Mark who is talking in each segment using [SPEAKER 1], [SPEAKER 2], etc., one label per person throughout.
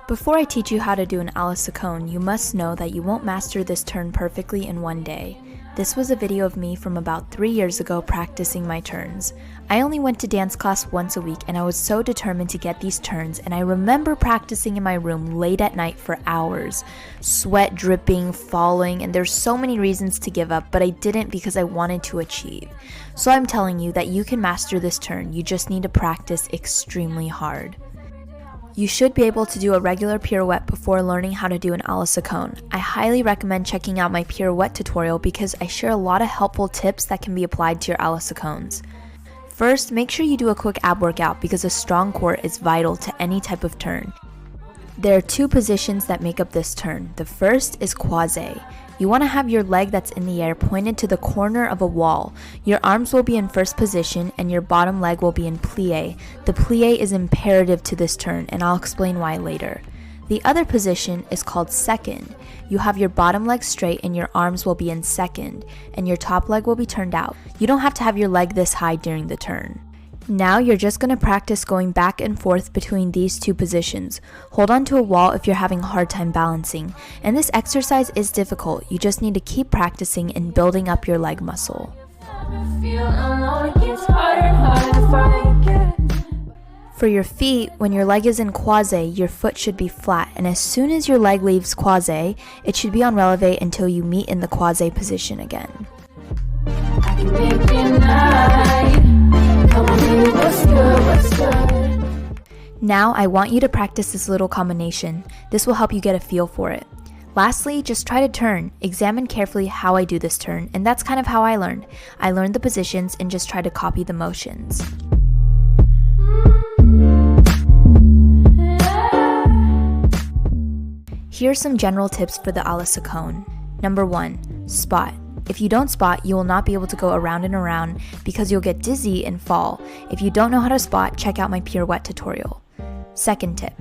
[SPEAKER 1] Before I teach you how to do an à la seconde, you must know that you won't master this turn perfectly in one day. This was a video of me from about 3 years ago practicing my turns. I only went to dance class once a week and I was so determined to get these turns, and I remember practicing in my room late at night for hours. Sweat dripping, falling, and there's so many reasons to give up, but I didn't because I wanted to achieve. So I'm telling you that you can master this turn, you just need to practice extremely hard. You should be able to do a regular pirouette before learning how to do an à la seconde. I highly recommend checking out my pirouette tutorial because I share a lot of helpful tips that can be applied to your à la secondes. First, make sure you do a quick ab workout because a strong core is vital to any type of turn. There are 2 positions that make up this turn. The first is croisé. You want to have your leg that's in the air pointed to the corner of a wall. Your arms will be in first position and your bottom leg will be in plie. The plie is imperative to this turn, and I'll explain why later. The other position is called second. You have your bottom leg straight and your arms will be in second, and your top leg will be turned out. You don't have to have your leg this high during the turn. Now you're just going to practice going back and forth between these 2 positions. Hold on to a wall if you're having a hard time balancing. And this exercise is difficult. You just need to keep practicing and building up your leg muscle. For your feet, when your leg is in croisé, your foot should be flat, and as soon as your leg leaves croisé, it should be on releve until you meet in the croisé position again. Now I want you to practice this little combination. This will help you get a feel for it. Lastly, just try to turn. Examine carefully how I do this turn, and that's kind of how I learned. I learned the positions and just try to copy the motions. Here are some general tips for the à la seconde. Number 1, spot. If you don't spot, you will not be able to go around and around because you'll get dizzy and fall. If you don't know how to spot, check out my pirouette tutorial. Second tip,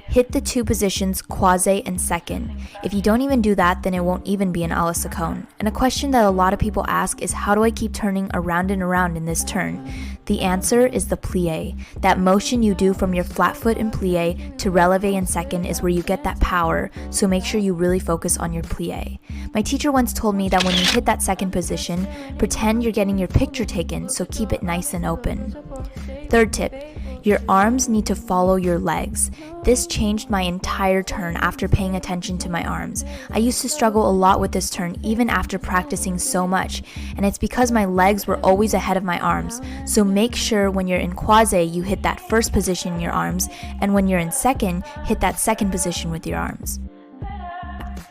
[SPEAKER 1] hit the 2 positions, croisé and second. If you don't even do that, then it won't even be an à la seconde. And a question that a lot of people ask is, how do I keep turning around and around in this turn? The answer is the plie. That motion you do from your flat foot in plie to releve in second is where you get that power, so make sure you really focus on your plie. My teacher once told me that when you hit that second position, pretend you're getting your picture taken, so keep it nice and open. Third tip, your arms need to follow your legs. This changed my entire turn after paying attention to my arms. I used to struggle a lot with this turn even after practicing so much, and it's because my legs were always ahead of my arms. So make sure when you're in croisé, you hit that first position in your arms, and when you're in second, hit that second position with your arms.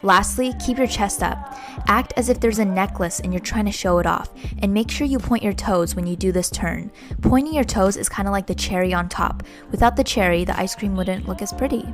[SPEAKER 1] Lastly, keep your chest up. Act as if there's a necklace and you're trying to show it off, and make sure you point your toes when you do this turn. Pointing your toes is kind of like the cherry on top. Without the cherry, the ice cream wouldn't look as pretty.